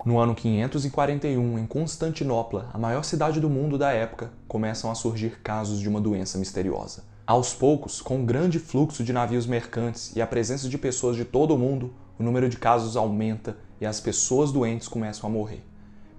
No ano 541, em Constantinopla, a maior cidade do mundo da época, começam a surgir casos de uma doença misteriosa. Aos poucos, com um grande fluxo de navios mercantes e a presença de pessoas de todo o mundo, o número de casos aumenta e as pessoas doentes começam a morrer.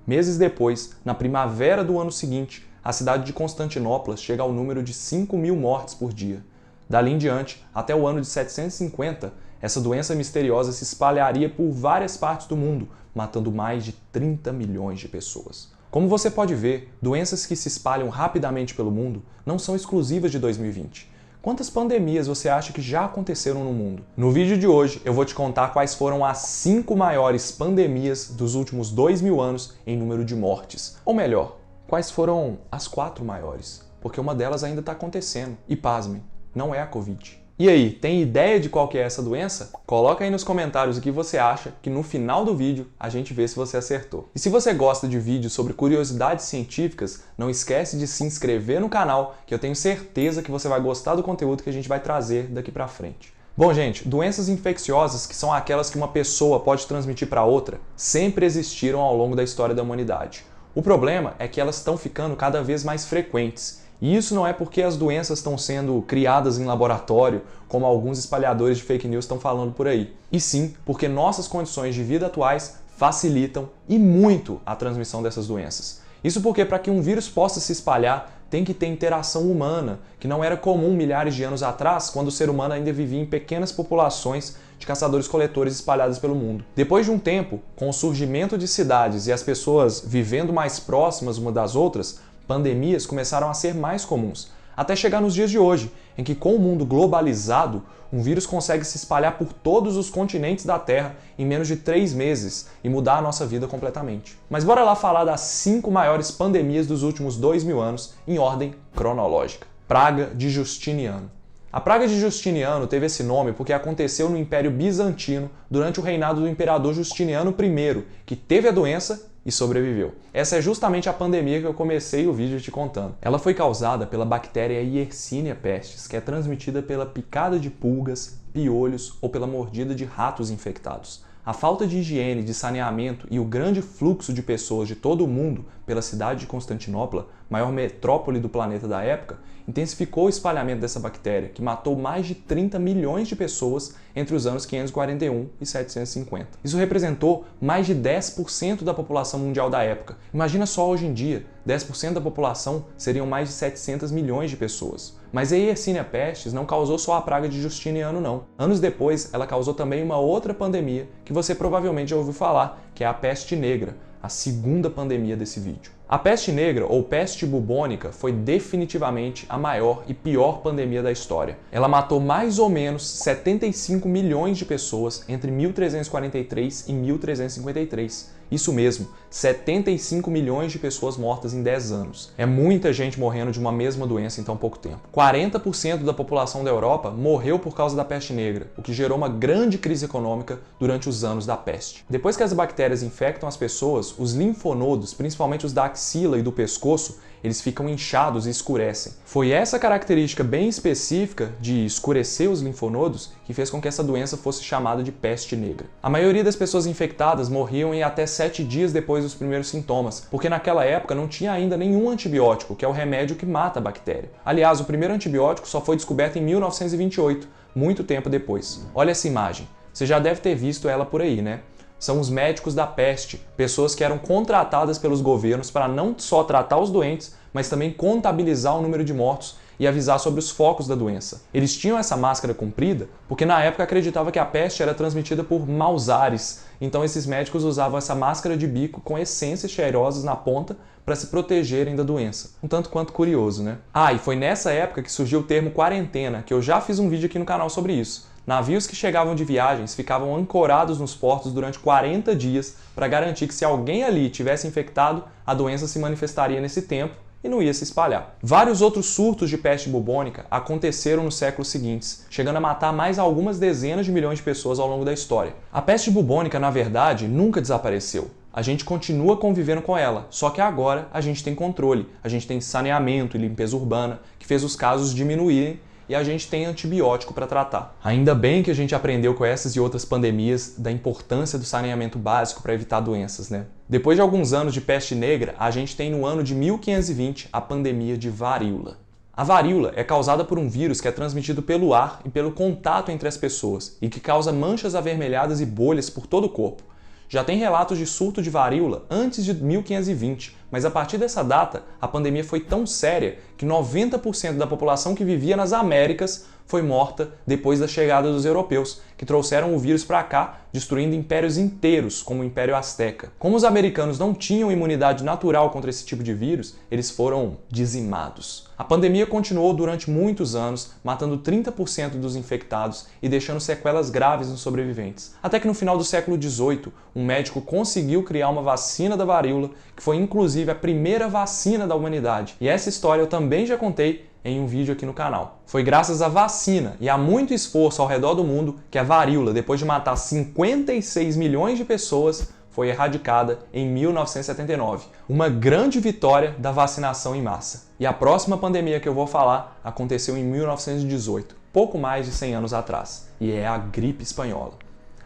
Meses depois, na primavera do ano seguinte, a cidade de Constantinopla chega ao número de 5.000 mortes por dia. Dali em diante, até o ano de 750, essa doença misteriosa se espalharia por várias partes do mundo, matando mais de 30 milhões de pessoas. Como você pode ver, doenças que se espalham rapidamente pelo mundo não são exclusivas de 2020. Quantas pandemias você acha que já aconteceram no mundo? No vídeo de hoje, eu vou te contar quais foram as 5 maiores pandemias dos últimos 2.000 anos em número de mortes. Ou melhor, quais foram as 4 maiores? Porque uma delas ainda está acontecendo. E pasmem, não é a Covid. E aí, tem ideia de qual que é essa doença? Coloca aí nos comentários o que você acha, que no final do vídeo a gente vê se você acertou. E se você gosta de vídeos sobre curiosidades científicas, não esquece de se inscrever no canal, que eu tenho certeza que você vai gostar do conteúdo que a gente vai trazer daqui pra frente. Bom, gente, doenças infecciosas, que são aquelas que uma pessoa pode transmitir para outra, sempre existiram ao longo da história da humanidade. O problema é que elas estão ficando cada vez mais frequentes. E isso não é porque as doenças estão sendo criadas em laboratório, como alguns espalhadores de fake news estão falando por aí. E sim, porque nossas condições de vida atuais facilitam e muito a transmissão dessas doenças. Isso porque para que um vírus possa se espalhar, tem que ter interação humana, que não era comum milhares de anos atrás, quando o ser humano ainda vivia em pequenas populações de caçadores-coletores espalhadas pelo mundo. Depois de um tempo, com o surgimento de cidades e as pessoas vivendo mais próximas uma das outras, pandemias começaram a ser mais comuns, até chegar nos dias de hoje, em que com o mundo globalizado, um vírus consegue se espalhar por todos os continentes da Terra em menos de 3 meses e mudar a nossa vida completamente. Mas bora lá falar das 5 maiores pandemias dos últimos 2.000 anos em ordem cronológica. Praga de Justiniano. A praga de Justiniano teve esse nome porque aconteceu no Império Bizantino durante o reinado do imperador Justiniano I, que teve a doença e sobreviveu. Essa é justamente a pandemia que eu comecei o vídeo te contando. Ela foi causada pela bactéria Yersinia pestis, que é transmitida pela picada de pulgas, piolhos ou pela mordida de ratos infectados. A falta de higiene, de saneamento e o grande fluxo de pessoas de todo o mundo pela cidade de Constantinopla, maior metrópole do planeta da época, intensificou o espalhamento dessa bactéria, que matou mais de 30 milhões de pessoas entre os anos 541 e 750. Isso representou mais de 10% da população mundial da época. Imagina só hoje em dia, 10% da população seriam mais de 700 milhões de pessoas. Mas a Yersinia pestis não causou só a praga de Justiniano, não. Anos depois, ela causou também uma outra pandemia que você provavelmente já ouviu falar, que é a peste negra, a segunda pandemia desse vídeo. A peste negra, ou peste bubônica, foi definitivamente a maior e pior pandemia da história. Ela matou mais ou menos 75 milhões de pessoas entre 1343 e 1353. Isso mesmo, 75 milhões de pessoas mortas em 10 anos. É muita gente morrendo de uma mesma doença em tão pouco tempo. 40% da população da Europa morreu por causa da peste negra, o que gerou uma grande crise econômica durante os anos da peste. Depois que as bactérias infectam as pessoas, os linfonodos, principalmente os da axila e do pescoço, eles ficam inchados e escurecem. Foi essa característica bem específica de escurecer os linfonodos que fez com que essa doença fosse chamada de peste negra. A maioria das pessoas infectadas morriam em até 7 dias depois dos primeiros sintomas, porque naquela época não tinha ainda nenhum antibiótico, que é o remédio que mata a bactéria. Aliás, o primeiro antibiótico só foi descoberto em 1928, muito tempo depois. Olha essa imagem. Você já deve ter visto ela por aí, né? São os médicos da peste, pessoas que eram contratadas pelos governos para não só tratar os doentes, mas também contabilizar o número de mortos e avisar sobre os focos da doença. Eles tinham essa máscara comprida porque na época acreditava que a peste era transmitida por maus ares, então esses médicos usavam essa máscara de bico com essências cheirosas na ponta para se protegerem da doença. Um tanto quanto curioso, né? Ah, e foi nessa época que surgiu o termo quarentena, que eu já fiz um vídeo aqui no canal sobre isso. Navios que chegavam de viagens ficavam ancorados nos portos durante 40 dias para garantir que se alguém ali tivesse infectado, a doença se manifestaria nesse tempo e não ia se espalhar. Vários outros surtos de peste bubônica aconteceram nos séculos seguintes, chegando a matar mais algumas dezenas de milhões de pessoas ao longo da história. A peste bubônica, na verdade, nunca desapareceu. A gente continua convivendo com ela, só que agora a gente tem controle, a gente tem saneamento e limpeza urbana, que fez os casos diminuírem e a gente tem antibiótico para tratar. Ainda bem que a gente aprendeu com essas e outras pandemias da importância do saneamento básico para evitar doenças, né? Depois de alguns anos de peste negra, a gente tem no ano de 1520 a pandemia de varíola. A varíola é causada por um vírus que é transmitido pelo ar e pelo contato entre as pessoas e que causa manchas avermelhadas e bolhas por todo o corpo. Já tem relatos de surto de varíola antes de 1520, mas a partir dessa data, a pandemia foi tão séria que 90% da população que vivia nas Américas foi morta depois da chegada dos europeus, que trouxeram o vírus para cá, destruindo impérios inteiros, como o Império Azteca. Como os americanos não tinham imunidade natural contra esse tipo de vírus, eles foram dizimados. A pandemia continuou durante muitos anos, matando 30% dos infectados e deixando sequelas graves nos sobreviventes. Até que no final do século XVIII, um médico conseguiu criar uma vacina da varíola, que foi inclusive a primeira vacina da humanidade. E essa história eu também já contei em um vídeo aqui no canal. Foi graças à vacina e a muito esforço ao redor do mundo que a varíola, depois de matar 56 milhões de pessoas, foi erradicada em 1979. Uma grande vitória da vacinação em massa. E a próxima pandemia que eu vou falar aconteceu em 1918, pouco mais de 100 anos atrás, e é a gripe espanhola.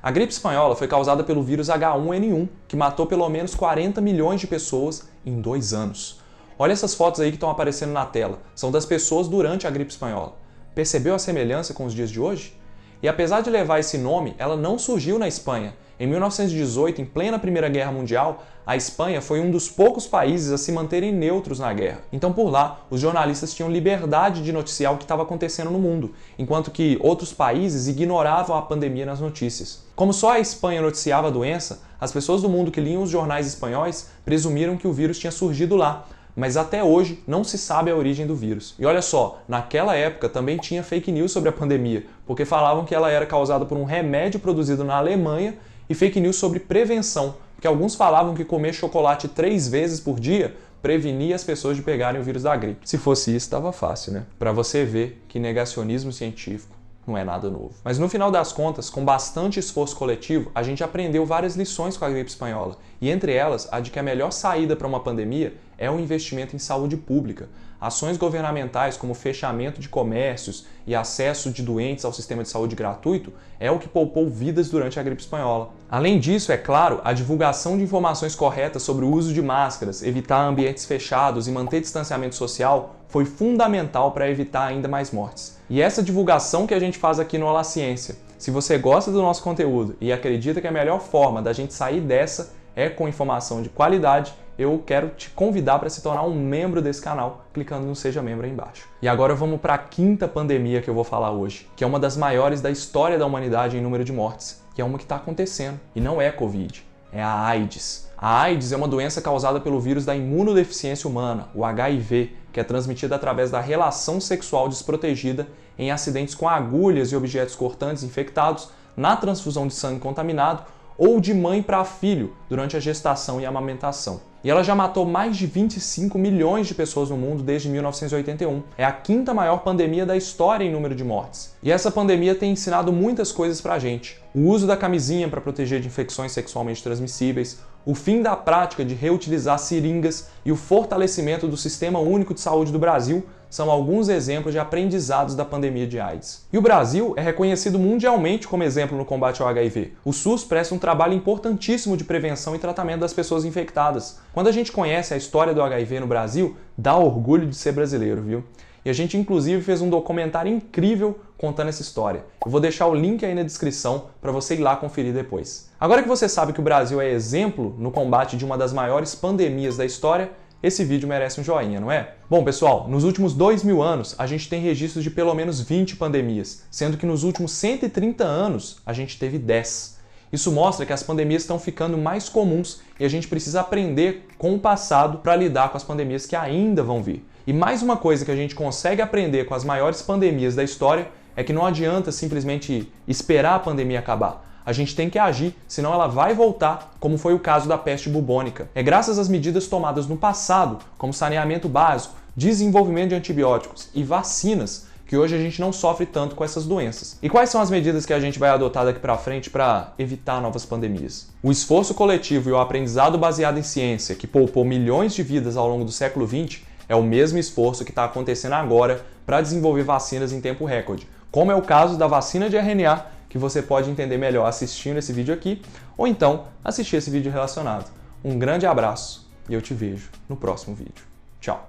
A gripe espanhola foi causada pelo vírus H1N1, que matou pelo menos 40 milhões de pessoas em 2 anos. Olha essas fotos aí que estão aparecendo na tela. São das pessoas durante a gripe espanhola. Percebeu a semelhança com os dias de hoje? E apesar de levar esse nome, ela não surgiu na Espanha. Em 1918, em plena Primeira Guerra Mundial, a Espanha foi um dos poucos países a se manterem neutros na guerra. Então, por lá, os jornalistas tinham liberdade de noticiar o que estava acontecendo no mundo, enquanto que outros países ignoravam a pandemia nas notícias. Como só a Espanha noticiava a doença, as pessoas do mundo que liam os jornais espanhóis presumiram que o vírus tinha surgido lá. Mas até hoje não se sabe a origem do vírus. E olha só, naquela época também tinha fake news sobre a pandemia, porque falavam que ela era causada por um remédio produzido na Alemanha e fake news sobre prevenção, porque alguns falavam que comer chocolate 3 vezes por dia prevenia as pessoas de pegarem o vírus da gripe. Se fosse isso, estava fácil, né? Para você ver que negacionismo científico não é nada novo. Mas no final das contas, com bastante esforço coletivo, a gente aprendeu várias lições com a gripe espanhola. E entre elas, a de que a melhor saída para uma pandemia é o investimento em saúde pública. Ações governamentais como fechamento de comércios e acesso de doentes ao sistema de saúde gratuito é o que poupou vidas durante a gripe espanhola. Além disso, é claro, a divulgação de informações corretas sobre o uso de máscaras, evitar ambientes fechados e manter distanciamento social foi fundamental para evitar ainda mais mortes. E essa divulgação que a gente faz aqui no Olá Ciência, se você gosta do nosso conteúdo e acredita que a melhor forma da gente sair dessa é com informação de qualidade, eu quero te convidar para se tornar um membro desse canal, clicando no Seja Membro aí embaixo. E agora vamos para a quinta pandemia que eu vou falar hoje, que é uma das maiores da história da humanidade em número de mortes, que é uma que está acontecendo, e não é Covid, é a AIDS. A AIDS é uma doença causada pelo vírus da imunodeficiência humana, o HIV, que é transmitida através da relação sexual desprotegida em acidentes com agulhas e objetos cortantes infectados, na transfusão de sangue contaminado ou de mãe para filho durante a gestação e a amamentação. E ela já matou mais de 25 milhões de pessoas no mundo desde 1981. É a quinta maior pandemia da história em número de mortes. E essa pandemia tem ensinado muitas coisas pra gente. O uso da camisinha para proteger de infecções sexualmente transmissíveis, o fim da prática de reutilizar seringas e o fortalecimento do Sistema Único de Saúde do Brasil são alguns exemplos de aprendizados da pandemia de AIDS. E o Brasil é reconhecido mundialmente como exemplo no combate ao HIV. O SUS presta um trabalho importantíssimo de prevenção e tratamento das pessoas infectadas. Quando a gente conhece a história do HIV no Brasil, dá orgulho de ser brasileiro, viu? E a gente inclusive fez um documentário incrível contando essa história. Eu vou deixar o link aí na descrição para você ir lá conferir depois. Agora que você sabe que o Brasil é exemplo no combate de uma das maiores pandemias da história, esse vídeo merece um joinha, não é? Bom, pessoal, nos últimos 2000 anos, a gente tem registros de pelo menos 20 pandemias, sendo que nos últimos 130 anos, a gente teve 10. Isso mostra que as pandemias estão ficando mais comuns e a gente precisa aprender com o passado para lidar com as pandemias que ainda vão vir. E mais uma coisa que a gente consegue aprender com as maiores pandemias da história é que não adianta simplesmente esperar a pandemia acabar. A gente tem que agir, senão ela vai voltar, como foi o caso da peste bubônica. É graças às medidas tomadas no passado, como saneamento básico, desenvolvimento de antibióticos e vacinas, que hoje a gente não sofre tanto com essas doenças. E quais são as medidas que a gente vai adotar daqui para frente para evitar novas pandemias? O esforço coletivo e o aprendizado baseado em ciência, que poupou milhões de vidas ao longo do século XX, é o mesmo esforço que está acontecendo agora para desenvolver vacinas em tempo recorde, como é o caso da vacina de RNA, que você pode entender melhor assistindo esse vídeo aqui, ou então assistir esse vídeo relacionado. Um grande abraço e eu te vejo no próximo vídeo. Tchau!